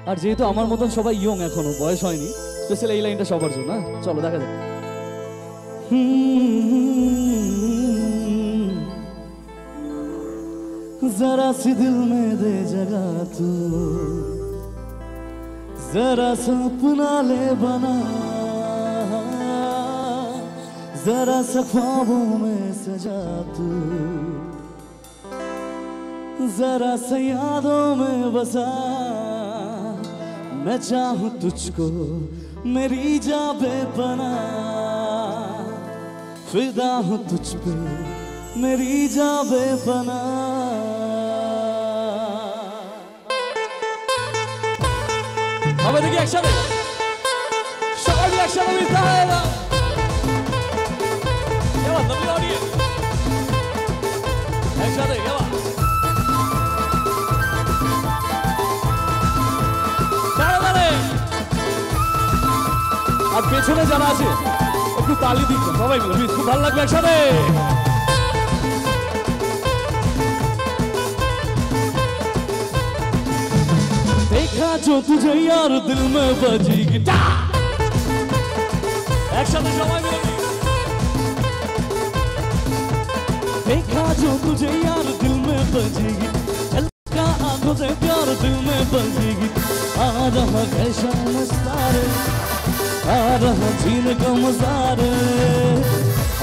আর যেহেতু আমার মতন সবাই ইয়ং, এখনো বয়স হয়নি, স্পেশালি এই লাইনটা সবার জন্য। চলো দেখা যাক। जरा सी दिल में दे जगह तू, जरा सा अपना ले बना, जरा सा ख्वाबों में सजा तू, जरा सा यादों में बसा। मैं चाहूं तुझको मेरी जा बेपना, फिदा हूं तुझ पे मेरी जा बेपना। अब देखिए एक्शन, सभी एक्शन मिलता है ना, क्या बात लंबी ऑडियंस, एक्शन है क्या बात। আর পেছনে যারা আছে একটু তালি দিচ্ছেন সবাই মিলে, খুব ভালো লাগবে একসাথে। देखा जो तुझे यार दिल में बजी गिटार, একসাথে সবাই মিলে। देखा जो तुझे यार दिल में बजी गिटार, का आंखों से प्यार दिल में बजी गिटार। आ रहा कैसा नजारे, आ रहा जीने का मजा रे।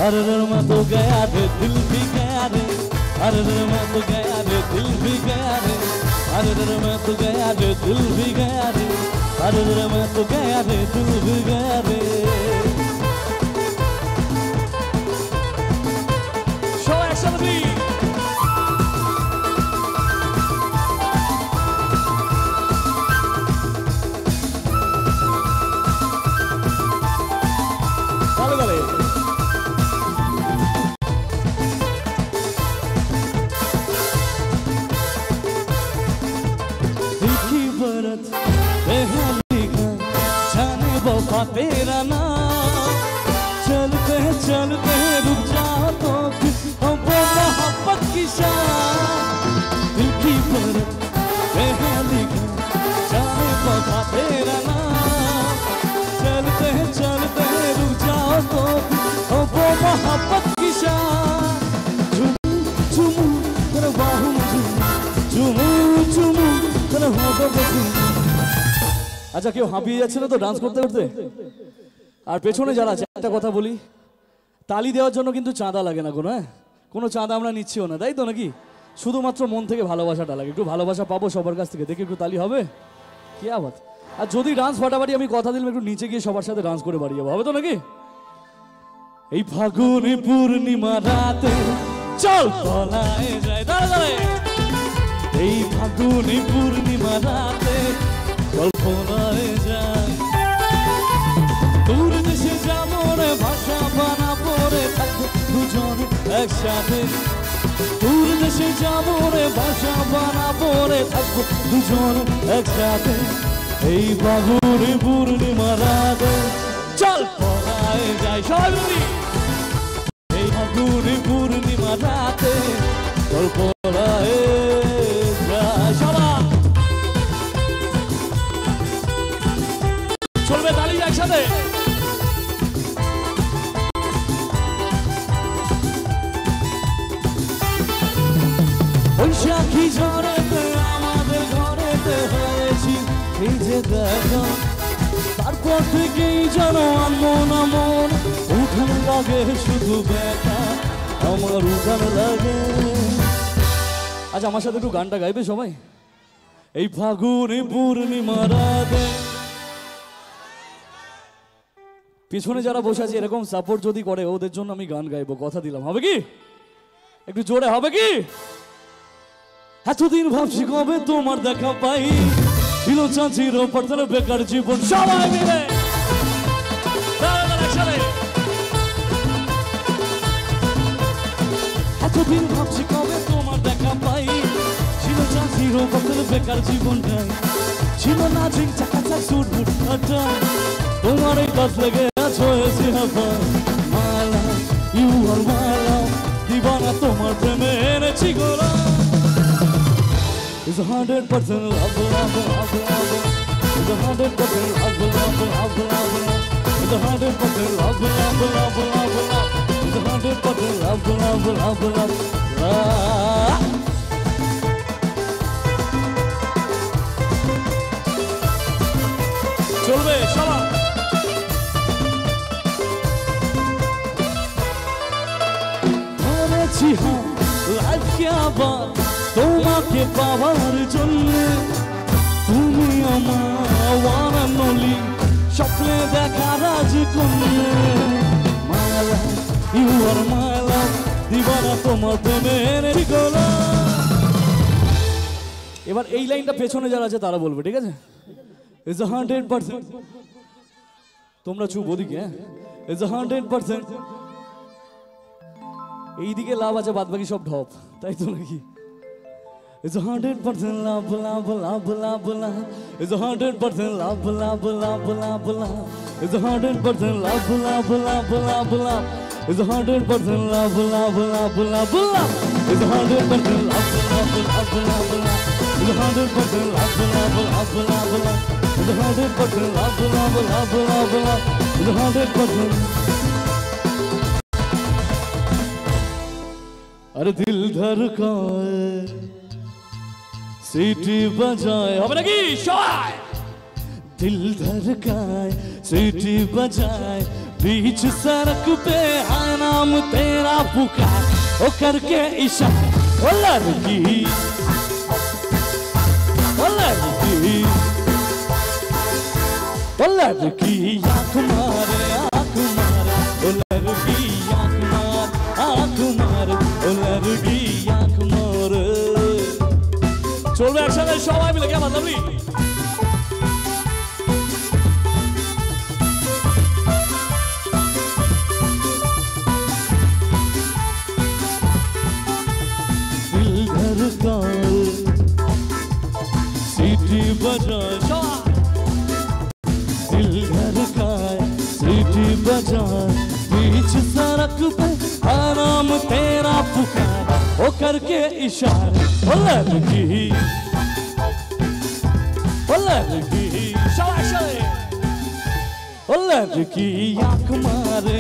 अरे मैं तो गया रे, दिल भी गया रे। अरे मैं तो गया रे, दिल भी गया रे। अरे मैं तो गया रे, दिल भी गया रे। अरे मैं तो गया रे, दिल भी गया रे। Show action please. तेरा नाम चलते चलते रुक जाओ तो फिर वो मोहब्बत की शान। दिल की परत लिखा जाने पता तेरा नाम, चलते चलते रुक जाओ तो फिर वो मोहब्बत की शान। झूमू झूमू तेरे बाहू झूमू झूमू तेरे होठों पे झूमू। আচ্ছা কেউ হাঁপিয়ে যাচ্ছে না তো ডান্স করতে করতে? আর পেছনে যারা আছে একটা কথা বলি, তালি দেওয়ার জন্য কিন্তু চাঁদা লাগে না কোনো, হ্যাঁ কোনো চাঁদা আমরা নিচ্ছিও না, তাই তো নাকি? শুধুমাত্র মন থেকে ভালোবাসাটা লাগে। একটু ভালোবাসা পাবো সবার কাছ থেকে, দেখি একটু তালি হবে, কি আবাদ। আর যদি ডান্স ফাটাফাটি আমি কথা দিলাম একটু নিচে গিয়ে সবার সাথে ডান্স করে বাড়ি যাবো, হবে তো নাকি? এই ফাগুনি পূর্ণিমা রাতে চল তলায় যায়, দাঁড়া দাঁড়ায়। এই ফাগুনি পূর্ণিমা রাতে কল্পনায় যায়, দূর দেশে যাবো রে, ভাষা বানাবো রে, থাকবো দুজনে একসাথে। দূর দেশে যাবো রে, ভাষা বানাবো রে, থাকবো দুজনে একসাথে। এই ফাগুনি পূর্ণিমা রাতে চল পলায় যায়, সবাই বলি। এই ফাগুনি পূর্ণিমা রাতে চল পলায় যায়, সবাই চলবে তালি একসাথে। বৈশাখী ঝড়েতে আমাদের ঘরেতে হয়েছি এই যে দেখা, তারপর থেকেই যেন আনমন আমন উঠান লাগে শুধু ব্যথা, আমার উঠান লাগে। আচ্ছা আমার সাথে একটু গানটা গাইবে সবাই? এই ফাগুনি পূর্ণিমা রাতে। পিছনে যারা বসে আছে এরকম সাপোর্ট যদি করে ওদের জন্য আমি গান গাইবো, কথা দিলাম, হবে কি? একটু জোরে হবে কি? এতদিন ভাবছি কবে তোমার দেখা পাই, ছিল চাঁচির ওপর তোর বেকার জীবন, সবাই মিলে এতদিন ভাবছি কবে তোমার দেখা পাই, ছিল চাঁচির ওপর তোর বেকার জীবনটাই, ছিল না ঝিং চাকা চাক সুট বুট আটা, তোমার এই কাজ লেগে আছো এসে হাফা। মালা ইউ আর মালা দিবানা তোমার প্রেমে এনেছি গোলা। It's 100% love, love, love, love. a 100% love, love, love, love, love. It's a 100% love, love, love, love, love. It's a 100% love, love, love, love, love. চলবে সবাই ধরেছি হ্যাঁ লাইফকে আবার তোমাকে পাওয়ার জন্য তুমি আমার ওয়ান অ্যান্ড অনলি স্বপ্নে দেখা রাজকন্যা মাই লাভ ইউ আর মাই লাভ দিবানা তোমার প্রেমের ঠিকানা। এবার এই লাইনটা পেছনে যারা আছে তারা বলবে, ঠিক আছে? It's a 100%. তোমরা চুপ ওদিকে, হ্যাঁ? It's a 100%. এইদিকে লাভ আছে, বাদ বাকি সব ঢপ, তাই তো নাকি? It's a 100% love, love, love, love, love. It's a 100% love, love, love, love, love. It's a 100% love, love, love, love, love. It's a 100% love, love, love, love, love. It's a 100% love, love, love, love, love. It's a 100% love, love, love, love, love. It's a 100% love, love, love, love, love. It's a 100%. अरे दिल धड़काए सीटी बजाए হবে নাকি সবাই दिल धड़काए सीटी बजाए बीच सड़क पे है नाम तेरा पुकार ओ करके इशारा ओ लड़की ओ लड़की ओ लड़की आँख मारे ओ लड़की आँख मारे ओ लड़की आँख मारे চলবে একসাথে সবাই মিলে কেমন লাভলি दिल धड़काए सीटी बजाए दिल धड़काए सीटी बजाए बीच सड़क पे आराम तेरा पुकार ओ करके इशारा ओ लड़की शाबाश ओ लड़की आँख मारे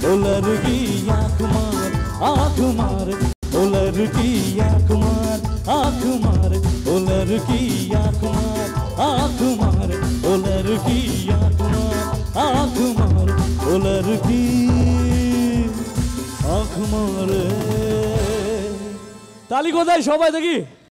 ओ लड़की आँख मारे ओ लड़की आँख मारे ओ लड़की आँख मारे ओ लड़की आँख मारे ओ लड़की आँख मारे ताली कोথায় সবাই দেখি